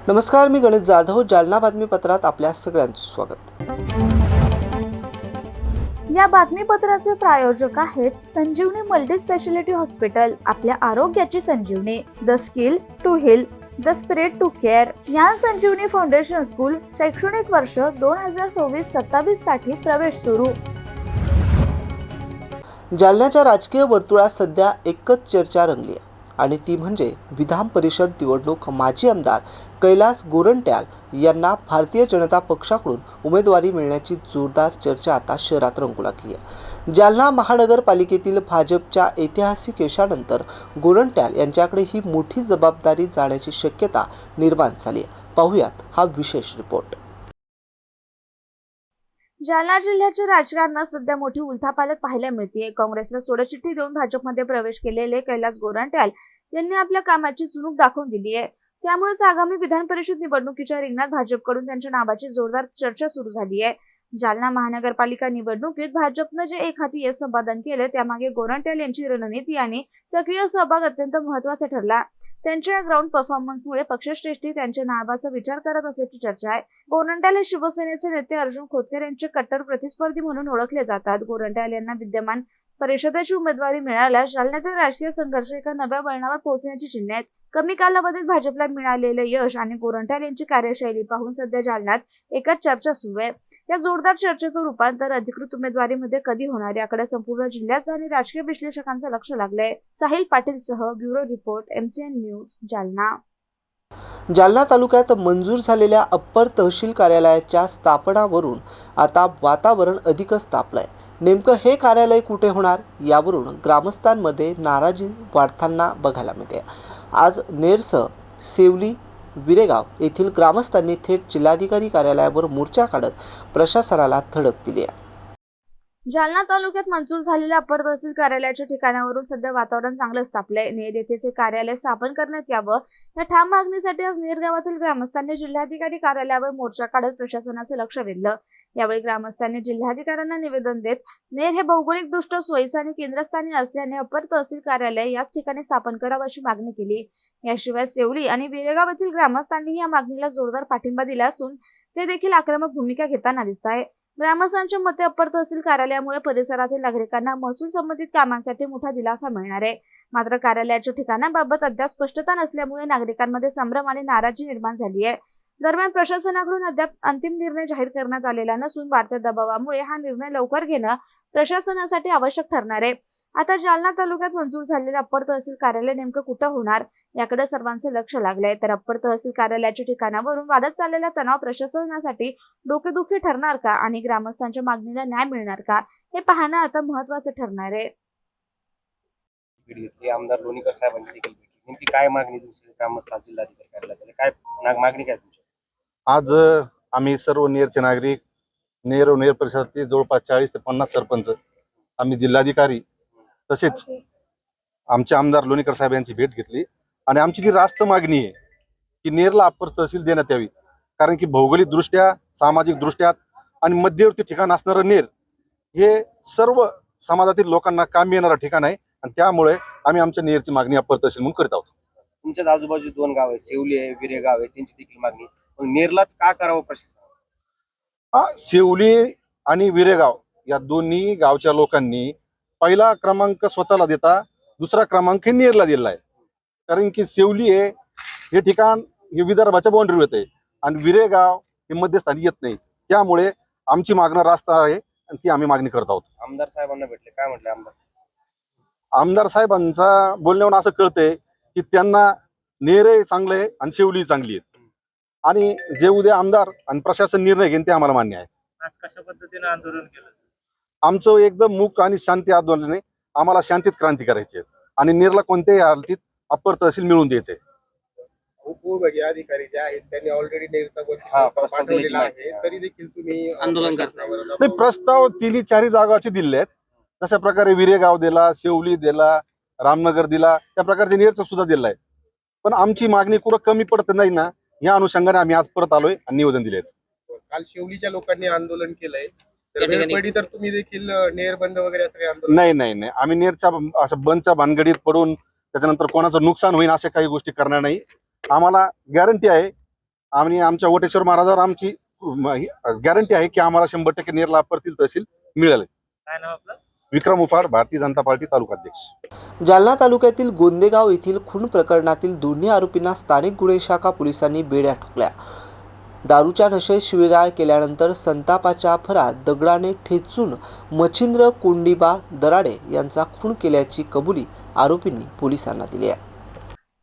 नमस्कार, मी गणेश जाधव. जालना बातमीपत्रात आपल्या सगळ्यांचं स्वागत. या बातमीपत्राचे प्रायोजक आहेत संजीवनी मल्टी स्पेशालिटी हॉस्पिटल. आपल्या आरोग्याची संजीवनी. The skill to heal, the spirit to care. Gyan Sanjivani foundation school. शैक्षणिक वर्ष 2026-27 साठी प्रवेश सुरू. जालन्याच्या राजकीय वर्तुळात सध्या एकच चर्चा रंगली आहे आणि ती म्हणजे विधान परिषद निवडणूक. माजी आमदार कैलास गोरंट्याल यांना भारतीय जनता पक्षाकडून उमेदवारी मिळण्याची जोरदार चर्चा आता शहरात रंगू लागली आहे. जालना महानगरपालिकेतील भाजपच्या ऐतिहासिक यशानंतर गोरंट्याल यांच्याकडे ही मोठी जबाबदारी जाण्याची शक्यता निर्माण झाली आहे. पाहूयात हा विशेष रिपोर्ट. जालना जिल्ह्याच्या राजकारणात सध्या मोठी उलथापालथ पाहायला मिळते. काँग्रेसला सोडचिठ्ठी देऊन भाजपमध्ये प्रवेश केलेले कैलास गोरंट्याल यांनी आपल्या कामाची चुणूक दाखवून दिली आहे. त्यामुळेच आगामी विधान परिषद निवडणुकीच्या रिंगणात भाजपकडून त्यांच्या नावाची जोरदार चर्चा सुरू झाली आहे. जालना महानगरपालिका निवडणुकीत भाजपनं जे एक हाती यश संपादन केले त्यामागे गोरंट्याल यांची रणनीती आणि सक्रिय सहभाग अत्यंत महत्त्वाचा ठरला. त्यांच्या ग्राउंड परफॉर्मन्समुळे पक्षश्रेष्ठी त्यांच्या नावाचा विचार करत असल्याची चर्चा आहे. गोरंट्याल हे शिवसेनेचे नेते अर्जुन खोतकर यांचे कट्टर प्रतिस्पर्धी म्हणून ओळखले जातात. गोरंट्याल यांना विद्यमान परिषदेची उमेदवारी मिळाल्यास जालन्यातील राजकीय संघर्ष एका नव्या वळणावर पोहोचण्याची चिन्हे आहेत. कमी कालावधीत भाजपला मिळालेले यश आणि गोरंट्याल यांची कार्यशैली पाहून सध्या जालन्यात एकच चर्चा सुरू आहे. या जोरदार चर्चेचं रूपांतर अधिकृत उमेदवारीमध्ये कधी होणार याकडे संपूर्ण जिल्ह्याचं आणि राजकीय विश्लेषकांचं लक्ष लागलंय. साहिल पाटील सह bureau report, MCN news, Jalna. Jalna तालुक्यात मंजूर झालेल्या अप्पर तहसील कार्यालयाच्या स्थापनावरून आता वातावरण अधिकच तापलंय. नेमकं हे कार्यालय कुठे होणार यावरून ग्रामस्थांमध्ये नाराजी वाढताना बघायला मिळते. आज नेरसह सेवली, विरेगाव येथील ग्रामस्थांनी थेट जिल्हाधिकारी कार्यालयावर मोर्चा काढत प्रशासनाला धडक दिली आहे. जालना तालुक्यात मंजूर झालेल्या अप्पर तहसील कार्यालयाच्या ठिकाणावरून सध्या वातावरण चांगलंच तापलंय. नेर येथेचे कार्यालय स्थापन करण्यात यावं या ठाम मागणीसाठी आज नेर गावातील ग्रामस्थांनी जिल्हाधिकारी कार्यालयावर मोर्चा काढत प्रशासनाचे लक्ष वेधलं. यावेळी ग्रामस्थांनी जिल्हाधिकाऱ्यांना निवेदन देत नेर हे भौगोलिकदृष्ट्या सोयीचं आणि केंद्रस्थानी असल्याने अप्पर तहसील कार्यालय याच ठिकाणी स्थापन करावं अशी मागणी केली. याशिवाय सेवली आणि विरेगाव येथील ग्रामस्थांनीही या मागणीला जोरदार पाठिंबा दिला असून ते देखील आक्रमक भूमिका घेताना दिसत आहे. ग्रामस्थांच्या मते अप्पर तहसील कार्यालयामुळे परिसरातील नागरिकांना महसूल संबंधित कामांसाठी मोठा दिलासा मिळणार आहे. मात्र कार्यालयाच्या ठिकाणाबाबत अद्याप स्पष्टता नसल्यामुळे नागरिकांमध्ये संभ्रम आणि नाराजी निर्माण झाली आहे. दरम्यान प्रशासनाकडून अद्याप अंतिम निर्णय जाहीर करण्यात आलेला नसून वाढत्या दबावामुळे हा निर्णय लवकर घेणं प्रशासनासाठी आवश्यक ठरणार आहे. आता जालना तालुक्यात मंजूर झालेलं अप्पर तहसील कार्यालय नेमकं कुठं होणार याकडे सर्वांचे लक्ष लागलंय. तर अप्पर तहसील कार्यालयाच्या ठिकाणावरून वाढत चाललेला तणाव प्रशासनासाठी डोकेदुखी ठरणार का आणि ग्रामस्थांच्या मागणीला न्याय मिळणार का हे पाहणं आता महत्त्वाचं ठरणार आहे. आमदार लोणीकर साहेबांची देखील नेमकी काय मागणी तुमची ग्रामस्थ जिल्हाधिकारी कार्यालयात काय मागणी काय तुमची? आज आम्ही सर्व नेरचे नागरिक, नेर परिसरातील जवळपास 40 ते 50 सरपंच आम्ही जिल्हाधिकारी तसेच आमचे आमदार लोणीकर साहेब यांची भेट घेतली आणि आमची जी रास्त मागणी आहे की नेरला अप्पर तहसील देण्यात यावी. कारण की भौगोलिक दृष्ट्या, सामाजिक दृष्ट्या आणि मध्यवर्ती ठिकाण असणारं नेर हे सर्व समाजातील लोकांना काम येणारं ठिकाण आहे आणि त्यामुळे आम्ही आमच्या नेरची मागणी अप्पर तहसील म्हणून करीत आहोत. तुमच्याच आजूबाजू 2 गाव आहे, सेवली आहे, विरेगाव आहे, त्यांची देखील मागणी. मग नेरलाच का करावं प्रशासन? सेवली आणि विरेगाव या दोन्ही गावच्या लोकांनी पहिला क्रमांक स्वतःला देता दुसरा क्रमांक नेरला दिला आहे. कारण की सेवली हे ठिकाण हे विदर्भाच्या बाउंड्रीवर येते आणि विरेगाव हे मध्यस्थानी येत नाही. त्यामुळे आमची मागणं रास्त आहे आणि ती आम्ही मागणी करत आहोत. आमदार साहेबांना भेटले, काय म्हटले आमदार? आमदार साहेबांचा बोलण्यावरून असं कळतंय की त्यांना नेरही चांगलं आहे आणि सेवली चांगली आहे आणि जे उद्या आमदार आणि प्रशासन निर्णय घेईन ते आम्हाला मान्य आहे. आज कशा पद्धतीने आंदोलन केलं? आमचं एकदम मूक आणि शांती आंदोलन आहे. आम्हाला शांतीत क्रांती करायची आहे आणि नेरला कोणत्याही हालतीत अप्पर तहसील मिळवून द्यायचंय. उपविभागीय अधिकारी जे आहेत त्यांनी ऑलरेडी नेरचा पाठवलेला आहे, तरी देखील तुम्ही आंदोलन करता? नाही, प्रस्ताव 3-4 जागाचे दिले आहेत. जशा प्रकारे विरेगाव दिला, सेवली दिला, रामनगर दिला, त्या प्रकारचे नेरचा सुद्धा दिलाय. पण आमची मागणी कुठं कमी पडत नाही ना, या अनुषंगाने आम्ही आज परत आलोय आणि निवेदन दिले. काल शेवलीच्या लोकांनी आंदोलन केलंय, तर तुम्ही देखील नेर बंद वगैरे असं काही आंदोलन? नाही, आम्ही नेरच्या असं बंदच्या भानगडीत पडून त्याच्यानंतर कोणाचं नुकसान होईल अशा काही गोष्टी करणार नाही. आम्हाला गॅरंटी आहे आणि आमच्या वटेश्वर महाराजावर आमची गॅरंटी आहे की आम्हाला 100% नेरला अप्पर तहसील मिळेल. काय नाव आपलं? विक्रम उफाड, भारतीय जनता पार्टी तालुकाध्यक्ष. जालना तालुक्यातील गोंदेगाव येथील खून प्रकरणातील दोन्ही आरोपींना स्थानिक गुन्हे शाखा पोलिसांनी बेड्या ठोकल्या. दारूच्या नशेत शिवीगाळ केल्यानंतर संतापाच्या भरात दगडाने ठेचून मच्छिंद्र कोंडिबा दराडे यांचा खून केल्याची कबुली आरोपींनी पोलिसांना दिली आहे.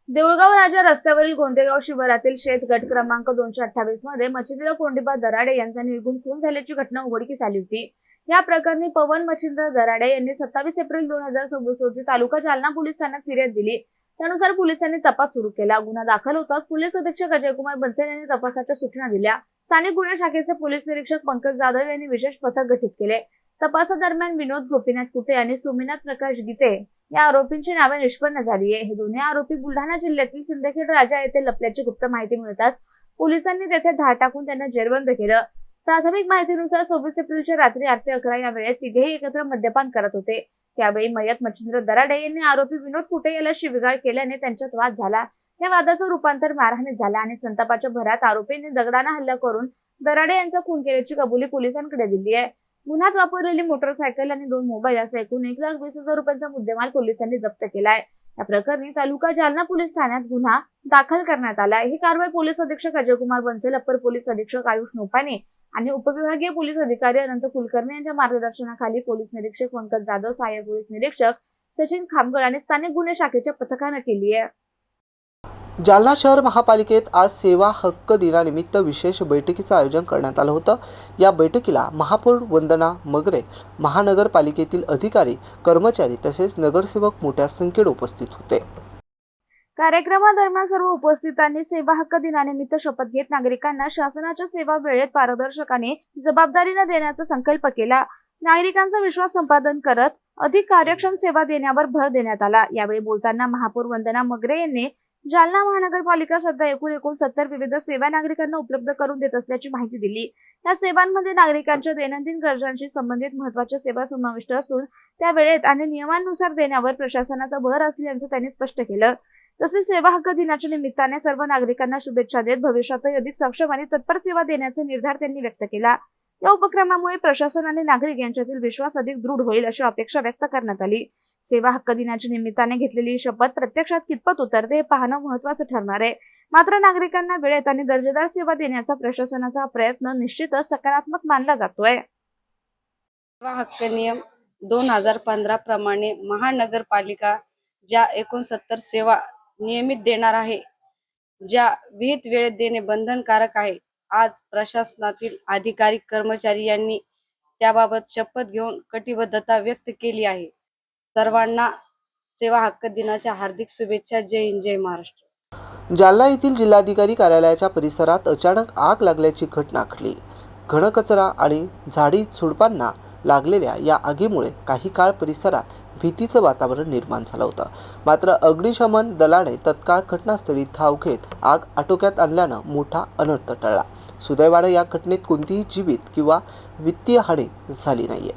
देऊळगाव राजा रस्त्यावरील गोंदेगाव शिवारातील शेत गट क्रमांक 228 मध्ये मच्छिंद्र कोंडिबा दराडे यांचा निर्गुण खून झाल्याची घटना उघडकीस आली होती. या प्रकरणी पवन मच्छिंद्र दराडे यांनी 27 एप्रिल 2024 रोजी तालुका जालना पोलीस ठाण्यात फिर्याद दिली. त्यानुसार पोलिसांनी तपास सुरू केला. गुन्हा दाखल होताच पोलीस अधीक्षक अजयकुमार बन्सल यांनी तपासाच्या सूचना दिल्या. स्थानिक गुन्हे शाखेचे पोलीस निरीक्षक पंकज जाधव यांनी विशेष पथक गठीत केले. तपासादरम्यान विनोद गोपीनाथ कुटे आणि सोमीनाथ प्रकाश गीते या आरोपींची नावे निष्पन्न झाली आहे. हे दोन्ही आरोपी बुलढाणा जिल्ह्यातील सिंदखेड राजा येथे लपल्याची गुप्त माहिती मिळताच पोलिसांनी तेथे धाड टाकून त्यांना जेरबंद केलं. प्राथमिक माहितीनुसार 26 एप्रिलच्या रात्री 8 ते 11 या वेळेत तिघेही एकत्र मद्यपान करत होते. त्यावेळी मयत मच्छिंद्र दराडे यांनी आरोपी विनोद कुटे याला शिवीगाळ केल्याने त्यांच्यात वाद झाला. या वादाचं रूपांतर मारहाणीत झाला आणि संतापाच्या भरात आरोपींनी दगडाने हल्ला करून दराडे यांचा खून केल्याची कबुली पोलिसांकडे दिली आहे. गुन्ह्यात वापरलेली मोटरसायकल आणि 2 मोबाईल असा एकूण 1,20,000 रुपयांचा मुद्देमाल पोलिसांनी जप्त केलाय. या प्रकरणी तालुका जालना पोलीस ठाण्यात गुन्हा दाखल करण्यात आला. ही कारवाई पोलीस अधीक्षक अजयकुमार बन्सल, अप्पर पोलीस अधीक्षक आयुष नोपाने आणि उपविभागीय पोलीस अधिकारी अनंत कुलकर्णी यांच्या मार्गदर्शनाखाली पोलीस निरीक्षक पंकज जाधव, सहाय्यक पोलीस निरीक्षक सचिन खामगड आणि स्थानिक गुन्हे शाखेच्या पथकानं केली आहे. जालना शहर महापालिकेत आज सेवा हक्क दिनानिमित्त विशेष बैठकीचं आयोजन करण्यात आलं होतं. या बैठकीला महापौर वंदना मगरे, महानगरपालिकेतील अधिकारी, कर्मचारी तसेच नगरसेवक मोठ्या संख्येने उपस्थित होते. कार्यक्रमादरम्यान सर्व उपस्थितांनी सेवा हक्क दिनानिमित्त शपथ घेत नागरिकांना शासनाच्या सेवा वेळेत पारदर्शकाने जबाबदारीने देण्याचा संकल्प केला. नागरिकांचा विश्वास संपादन करत अधिक कार्यक्षम सेवा देण्यावर भर देण्यात आला. यावेळी बोलताना महापौर वंदना मगरे यांनी जालना महानगरपालिका सध्या एकूण 69 विविध सेवा नागरिकांना उपलब्ध करून देत असल्याची माहिती दिली. या सेवांमध्ये नागरिकांच्या दैनंदिन गरजांशी संबंधित महत्त्वाच्या सेवा समाविष्ट असून त्या वेळेत आणि नियमांनुसार देण्यावर प्रशासनाचा भर असल्याचं त्यांनी स्पष्ट केलं. तसेच सेवा हक्क दिनाच्या निमित्ताने सर्व नागरिकांना शुभेच्छा देत भविष्यातही अधिक सक्षम आणि तत्पर सेवा देण्याचा निर्धार त्यांनी व्यक्त केला. या उपक्रमामुळे प्रशासन आणि नागरिक यांच्यातील विश्वास अधिक दृढ होईल अशी अपेक्षा व्यक्त करण्यात आली. सेवा हक्क दिनाच्या निमित्ताने घेतलेली शपथ प्रत्यक्षात कितपत उतरते हे पाहणं महत्त्वाचं ठरणार आहे. मात्र नागरिकांना वेळेत आणि दर्जेदार सेवा देण्याचा प्रशासनाचा प्रयत्न निश्चितच सकारात्मक मानला जातोय. सेवा हक्क नियम 2015 प्रमाणे महानगरपालिका ज्या 69 सेवा नियमित देणार आहे, ज्या विहित वेळेत देणे बंधनकारक आहे. आज प्रशासनातील अधिकारी कर्मचारी यांनी त्याबाबत शपथ घेऊन कटिबद्धता व्यक्त केली आहे. सर्वांना सेवा हक्क दिनाच्या हार्दिक शुभेच्छा. जय हिंद, जय महाराष्ट्र. जालना येथील जिल्हाधिकारी कार्यालयाच्या परिसरात अचानक आग लागल्याची घटना घडली. घनकचरा आणि झाडी झुडपांना लागलेल्या या आगीमुळे काही काळ परिसरात भीतीचं वातावरण निर्माण झालं होतं. मात्र अग्निशमन दलाने तत्काळ घटनास्थळी धाव घेत आग आटोक्यात आणल्यानं मोठा अनर्थ टळला. सुदैवानं या घटनेत कोणतीही जीवित किंवा वित्तीय हानी झाली नाहीये.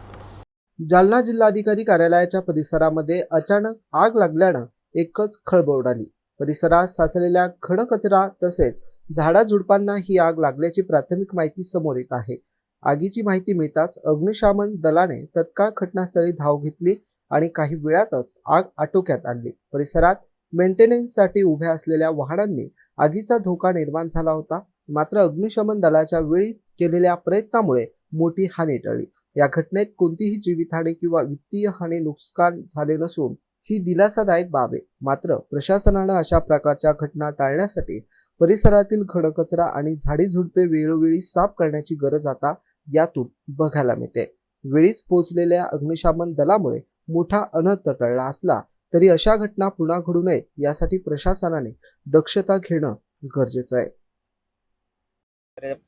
जालना जिल्हाधिकारी कार्यालयाच्या परिसरामध्ये अचानक आग लागल्यानं एकच खळबळ उडाली. परिसरात साचलेल्या घनकचरा तसेच झाडाझुडपांना ही आग लागल्याची प्राथमिक माहिती समोर येत आहे. आगीची माहिती मिळताच अग्निशमन दलाने तत्काळ घटनास्थळी धाव घेतली आणि काही वेळातच आग आटोक्यात आणली. परिसरात मेंटेनन्ससाठी उभ्या असलेल्या वाहनांनी आगीचा धोका निर्माण झाला होता. मात्र अग्निशमन दलाच्या वेळी केलेल्या प्रयत्नामुळे मोठी हानी टळली. या घटनेत कोणतीही जीवितहानी किंवा वित्तीय हानी नुकसान झाले नसून ही दिलासादायक बाब आहे. मात्र प्रशासनानं अशा प्रकारच्या घटना टाळण्यासाठी परिसरातील घनकचरा आणि झाडीझुडपे वेळोवेळी साफ करण्याची गरज आता यातून बघायला मिळते. वेळीच पोहोचलेल्या अग्निशमन दलामुळे मोठा अनर्थ टळला असला तरी अशा घटना पुन्हा घडू नयेत यासाठी प्रशासनाने दक्षता घेणं गरजेचं आहे.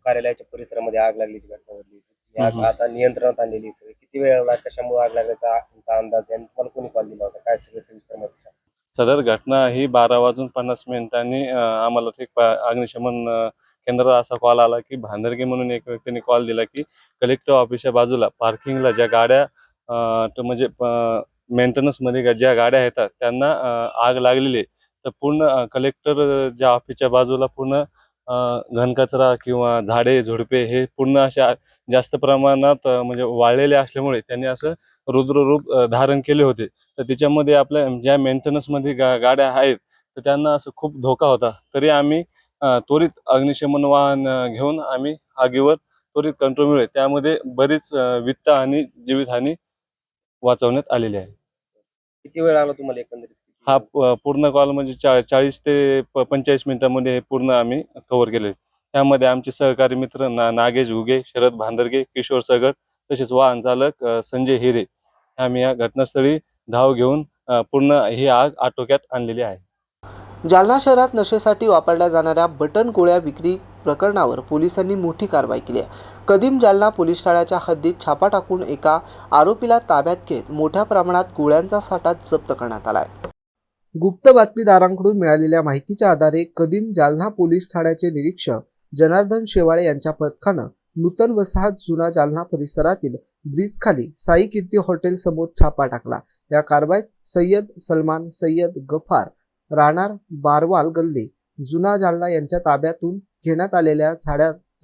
कार्यालयाच्या परिसरामध्ये आग लागल्याची घटना घडली. आग आता नियंत्रणात आणलेली आहे. किती वेळ लागला, कशामुळे आग लागल्याचा तुमचा अंदाज आहे? तुम्हाला कोणी कॉल दिला होता? काय सगळं सविस्तर माहिती सांगा. सदर घटना ही 12:50 आम्हाला एक अग्निशमन केंद्रावर असा कॉल आला की भांदरगे म्हणून एक व्यक्तीने कॉल दिला की कलेक्टर ऑफिसच्या बाजूला पार्किंगला ज्या गाड्या म्हणजे मेंटेनन्स मध्ये ज्या गाड्या येतात त्यांना आग लागलेली आहे. तर पूर्ण कलेक्टर ज्या ऑफिसच्या बाजूला पूर्ण घनकचरा किंवा झाडे झुडपे हे पूर्ण अशा जास्त प्रमाणात म्हणजे वाळलेले असल्यामुळे त्यांनी असं रुद्ररूप धारण केले होते. तर त्याच्यामध्ये आपल्या ज्या मेंटेनन्समध्ये गाड्या आहेत तर त्यांना असं खूप धोका होता. तरी आम्ही त्वरित अग्निशमन वाहन घेऊन आम्ही आगीवर त्वरित कंट्रोल मिळेल. त्यामध्ये बरीच वित्त आणि जीवितहानी वाचवण्यात आलेली आहे. किती वेळ लागला तुम्हाला एकंदरीत? हा पूर्ण कॉल म्हणजे 40 ते 45 मिनिटांमध्ये हे पूर्ण आम्ही कव्हर केले. त्यामध्ये आमचे सहकारी मित्र नागेश घुगे, शरद भांदरगे, किशोर सगर तसेच वाहन चालक संजय हिरे आम्ही या घटनास्थळी धाव घेऊन पूर्ण ही आग आटोक्यात आणलेली आहे. जालना शहरात नशेसाठी वापरल्या जाणाऱ्या बटन गोळ्या विक्री प्रकरणावर पोलिसांनी मोठी कारवाई केली आहे. कदीम जालना पोलीस ठाण्याच्या हद्दीत छापा टाकून एका आरोपीला ताब्यात घेत मोठ्या प्रमाणात गोळ्यांचा साठा जप्त करण्यात आला आहे. गुप्त बातमीदारांकडून मिळालेल्या माहितीच्या आधारे कदीम जालना पोलीस ठाण्याचे निरीक्षक जनार्दन शेवाळे यांच्या पथकानं नूतन वसाहत जुना जालना परिसरातील ब्रिजखाली साई कीर्ती हॉटेल समोर छापा टाकला. या कारवाईत सय्यद सलमान, सय्यद गफार, राहणार बारवाल गल्ली, जुना जालना यांच्या ताब्यातून घेण्यात आलेल्या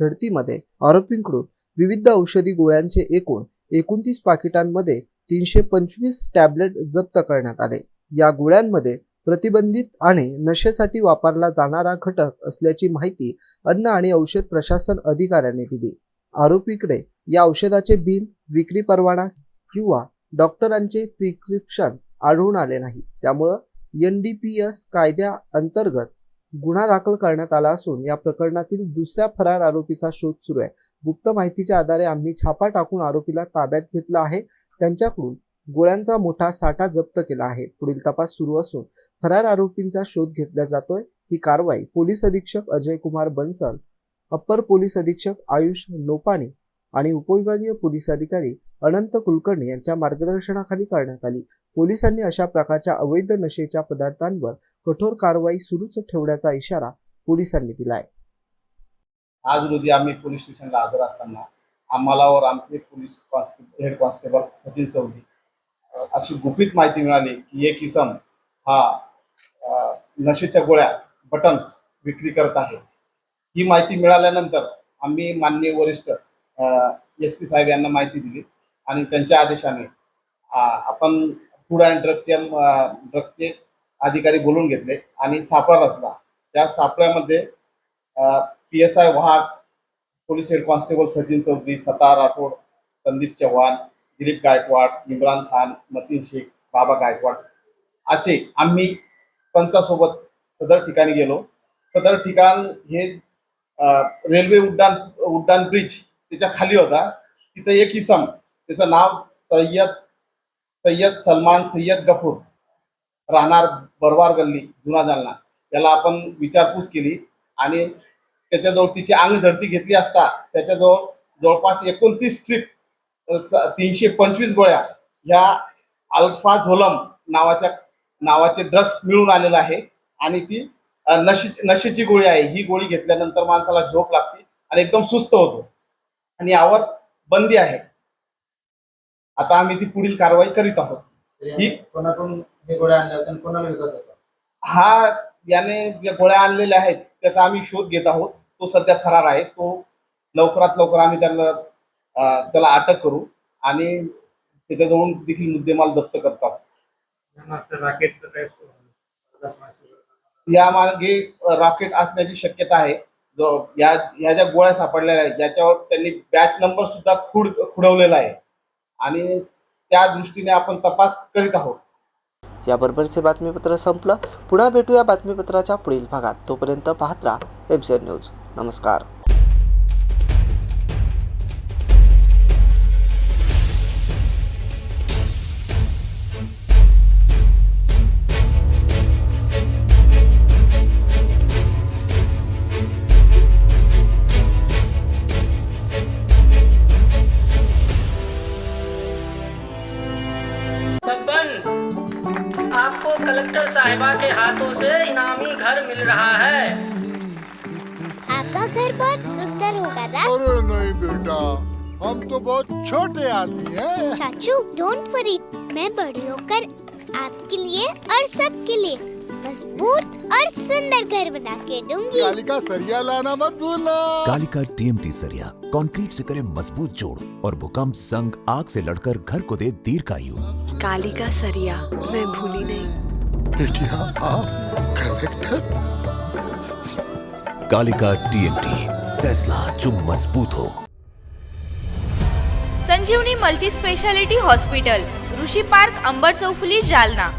झडतीमध्ये आरोपींकडून विविध औषधी गोळ्यांचे एकूण 29 पाकिटांमध्ये 325 टॅबलेट जप्त करण्यात आले. या गोळ्यांमध्ये प्रतिबंधित आणि नशेसाठी वापरला जाणारा घटक असल्याची माहिती अन्न आणि औषध प्रशासन अधिकाऱ्यांनी दिली. आरोपीकडे या औषधाचे बिल, विक्री परवाना किंवा डॉक्टरांचे प्रिस्क्रिप्शन आढळून आले नाही. त्यामुळे NDPS कायद्याअंतर्गत गुन्हा दाखल करण्यात आला असून या प्रकरणातील दुसऱ्या फरार आरोपीचा शोध सुरू आहे. गुप्त माहितीच्या आधारे आम्ही छापा टाकून आरोपीला ताब्यात घेतला आहे. त्यांच्याकडून गोळ्यांचा मोठा साठा जप्त केला आहे. पुढील तपास सुरू असून फरार आरोपींचा शोध घेतला जातोय. ही कारवाई पोलीस अधीक्षक अजय कुमार बन्सल, अप्पर पोलीस अधीक्षक आयुष नोपानी आणि उपविभागीय पोलीस अधिकारी अनंत कुलकर्णी यांच्या मार्गदर्शनाखाली करण्यात आली. पोलिसांनी अशा प्रकारच्या अवैध नशेच्या पदार्थांवर कठोर कारवाई सुरूच ठेवण्याचा इशारा पोलिसांनी दिलाय. आज रोजी आम्ही पोलीस स्टेशनला हजर असताना आम्हाला व आमचे police head constable Sachin Chaudhary अशी गुपित माहिती मिळाली की एक इसम हा नशेच्या गोळ्या बटन्स विक्री करत आहे. ही माहिती मिळाल्यानंतर आम्ही माननीय वरिष्ठ SP साहेब यांना माहिती दिली आणि त्यांच्या आदेशाने आपण फूड अँड ड्रगचे अधिकारी बोलून घेतले आणि सापळा रचला. त्या सापळ्यामध्ये PSI वाहक, police head constable Sachin Chaudhary, Sattar Rathod, Sandeep Chavan, Dilip Gaikwad, Imran Khan, Mateen Shaikh, Baba Gaikwad असे आम्ही पंचासोबत सदर ठिकाणी गेलो. सदर ठिकाण हे रेल्वे उड्डाण ब्रिज त्याच्या खाली होता. तिथं एक इसम, त्याचं नाव सय्यद सलमान सय्यद गफूर, राहणार बरवार गल्ली, जुना जालना, याला आपण विचारपूस केली आणि त्याच्याजवळ तिची अंग झडती घेतली असता त्याच्याजवळ जवळपास 29 स्ट्रिप 325 गोळ्या ह्या अल्फाझोलम नावाचे ड्रग्स मिळून आलेला आहे आणि ती नशेची गोळी आहे. ही गोळी घेतल्यानंतर माणसाला झोप लागते आणि एकदम सुस्त होतो आणि यावर बंदी आहे. आता आम्ही ती पुढील कारवाई करीत आहोत. ही कोणाकडून हे गोळ्या आणल्या होत्या आणि कोणाला विकत होता? हा याने ज्या गोळ्या आणलेल्या आहेत त्याचा आम्ही शोध घेत आहोत. तो सध्या फरार आहे. तो लवकरात लवकर आम्ही त्याला अटक करू आणि त्याच्याजवळून देखील मुद्देमाल जप्त करत आहोत. यामागे रॉकेट असण्याची शक्यता आहे. ह्या ज्या गोळ्या सापडलेल्या आहेत याच्यावर त्यांनी बॅच नंबर सुद्धा खुडवलेला आहे आणि त्या दृष्टीने आपण तपास करीत आहोत. याबरोबरचे बातमीपत्र संपलं. पुन्हा भेटूया बातमीपत्राच्या पुढील भागात. तोपर्यंत पाहत राहा MCN न्यूज. नमस्कार. आपको कलेक्टर साहिबा के हाथों से इनामी घर मिल रहा है। आपका घर बहुत सुंदर होगा ना? अरे नहीं बेटा, हम तो बहुत छोटे आदमी हैं। चाचू डोंट वरी, मैं बड़ी होकर आपके लिए और सबके लिए मजबूत और सुंदर घर बना के दूंगी। कालिका सरिया लाना मत भूलना। कालिका TMT सरिया कंक्रीट से करे मजबूत जोड़ और भूकंप संग आग से लड़कर घर को दे दीर्घायु। कालिका सरिया मैं भूली नहीं। बेटिया आप कलेक्टर। कालिका TMT फैसला जो मजबूत हो। संजीवनी मल्टी स्पेशालिटी हॉस्पिटल, ऋषी पार्क, अंबर चौफुली, जालना।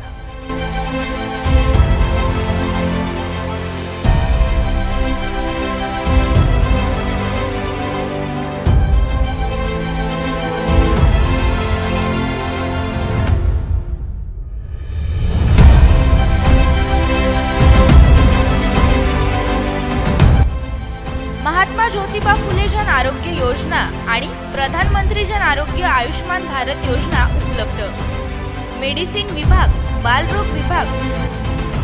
महात्मा ज्योतिबा फुले जन आरोग्य योजना आणि प्रधानमंत्री जन आरोग्य आयुष्मान भारत योजना उपलब्ध। मेडिसिन विभाग, बालरोग विभाग,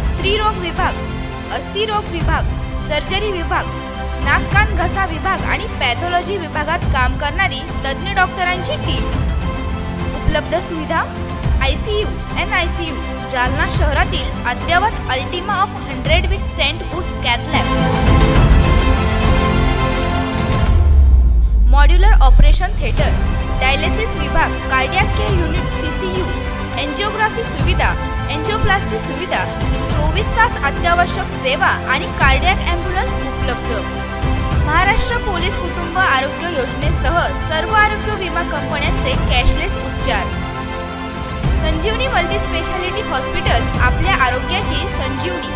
स्त्रीरोग विभाग, अस्थिरोग विभाग, सर्जरी विभाग, नाक कान घसा विभाग आणि पॅथॉलॉजी विभागात काम करणारी तज्ञ डॉक्टरांची टीम। उपलब्ध सुविधा ICU, NICU, जालना शहरातील अद्ययावत Ultima of 100 with stent boost cath lab, modular operation theatre, dialysis विभाग, cardiac care unit CCU, angiography सुविधा, एंजिओप्लास्टी सुविधा, 24 तास अत्यावश्यक सेवा आणि कार्डियक ॲम्ब्युलन्स उपलब्ध। महाराष्ट्र पोलीस कुटुंब आरोग्य योजनेसह सर्व आरोग्य विमा कंपन्यांचे कॅशलेस उपचार। संजीवनी मल्टी स्पेशालिटी हॉस्पिटल, आपल्या आरोग्याची संजीवनी।